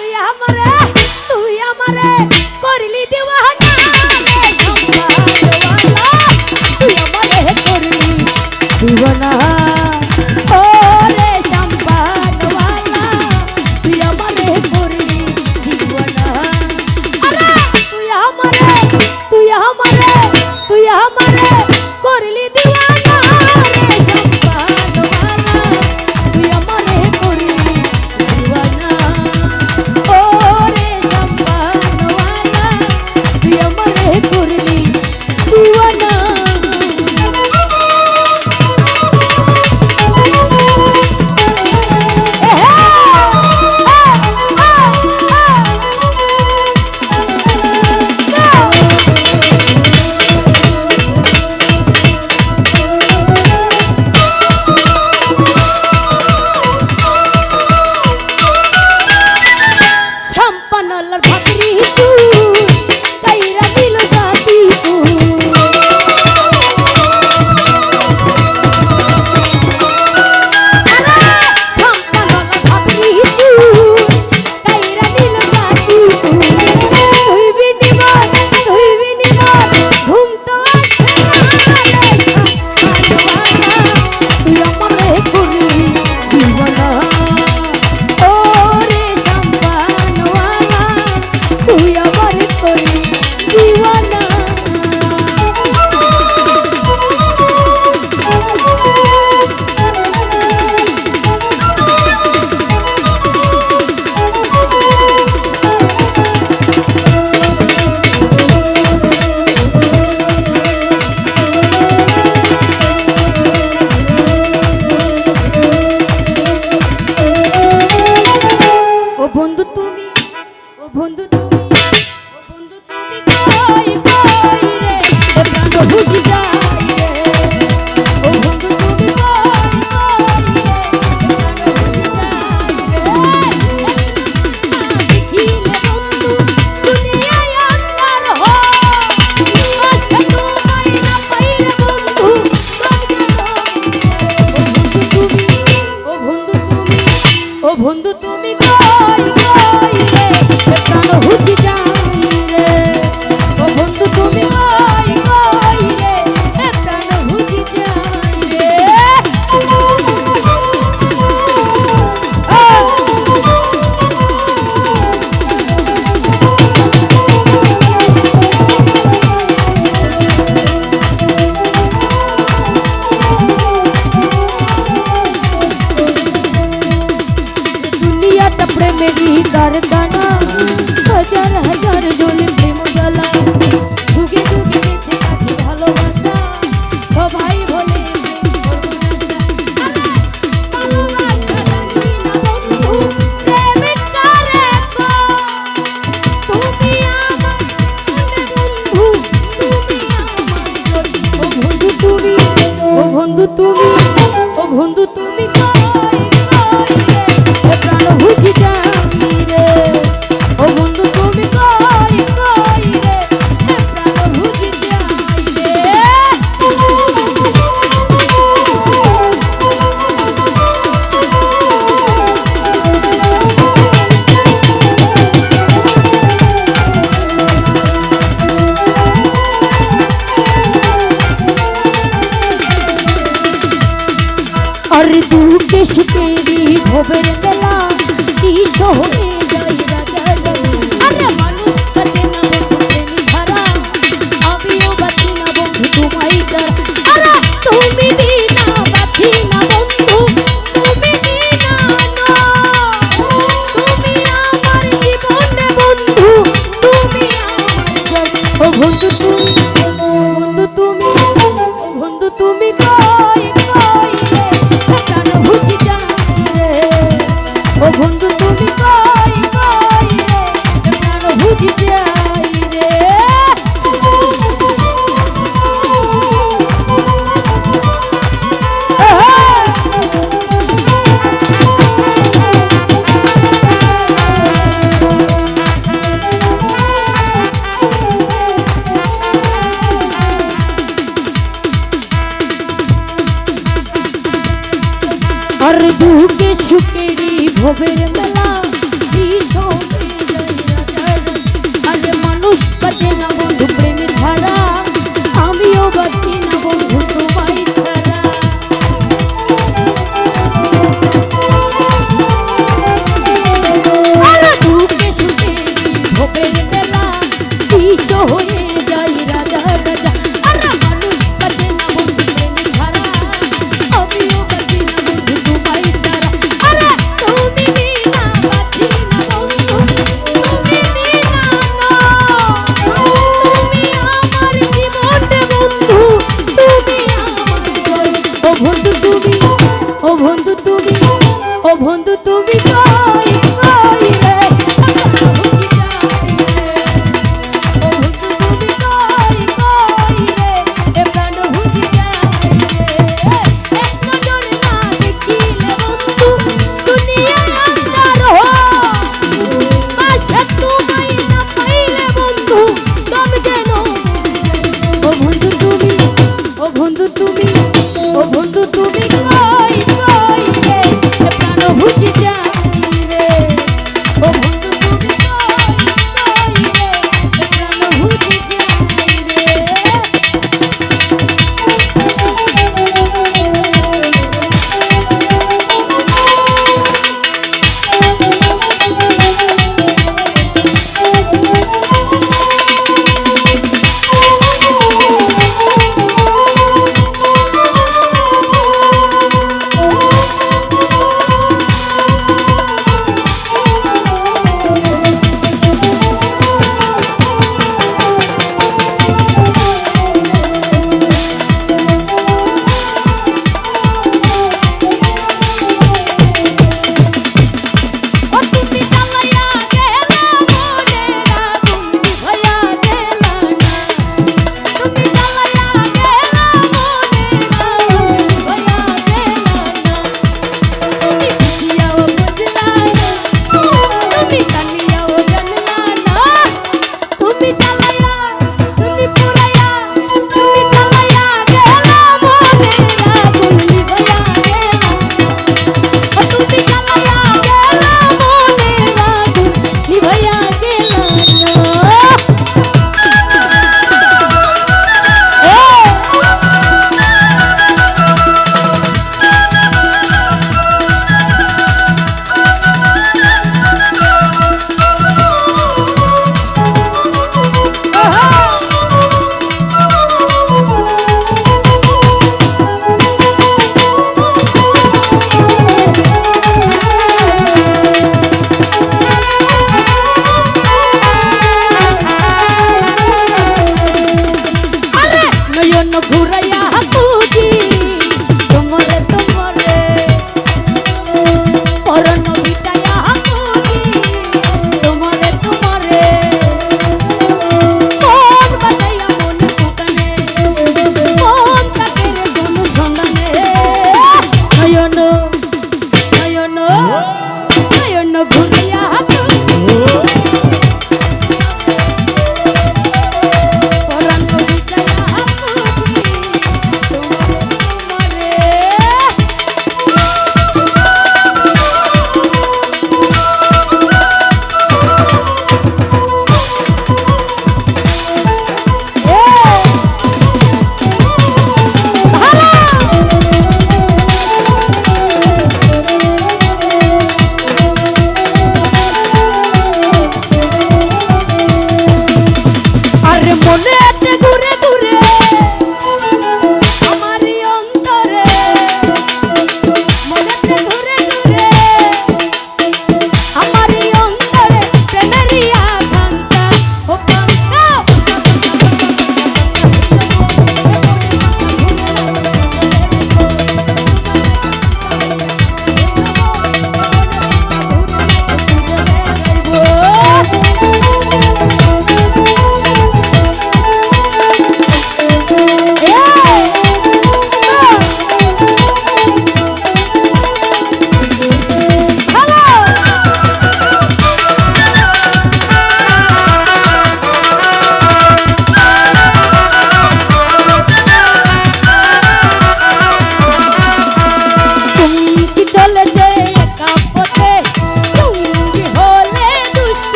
তুই আমারে করলি দিওয়ানা রে সম্পাদওয়ালা তুই আমারে করলি দিওয়ানা ও রে সম্পাদওয়ালা তুই আমারে করলি দিওয়ানা আরে তুই আমারে করলি দিওয়ানা রে সম্পাদওয়ালা তুই আমারে করলি দিওয়ানা ও রে সম্পাদওয়ালা তুই আমারে করলি দিওয়ানা সম্পানলার ভাবরি তুই কাইরা দিল জাতি সম্পানলার ভাবরি তুই কাইরা দিল জাতি তুই বিনিময় ঘুম তো আসে না রে সম্পানওয়ালা তুই আমারে করলি দিওয়ানা ও রে সম্পানওয়ালা তুই আমারে করলি দিওয়ানা ও বন্ধু তুমি কই রে এ প্রাণ বুঝি যায় রে ও বন্ধু তুমি কই রে এ প্রাণ বুঝি যায় রে দেখিলে বন্ধু দুনিয়ায় আন্ধার হয় কষ্ট তোমায় না পাইলে বন্ধু ও বন্ধু তুমি কই রে এ প্রাণ বুঝি যায় রে ও বন্ধু তুমি কই রে এ প্রাণ বুঝি যায় রে দুনিয়াটা প্রেমেরই কারখানা হাজার হাজার জ্বলে প্রেম জ্বালা যুগে যুগে বেঁচে আছে ভালোবাসা সবাই বলে ও বন্ধু তুমি কই রে এ প্রাণ বুঝি যায় রে ও বন্ধু তুমি কই রে এ প্রাণ বুঝি যায় রে और दुखे सुखेरी भोबेर मेला की शहरे जाई राजा अरे मानुष बाचे ना बंधु प्रेमी छाड़ा आमिओ बाची ना बंधु तुम्हाई तारा अरे तुमी बिना बाची ना बंधु तुमी बिना ना तुमी आमार जीवने बंधु तुमी आमार जग ओ बंधु तुमी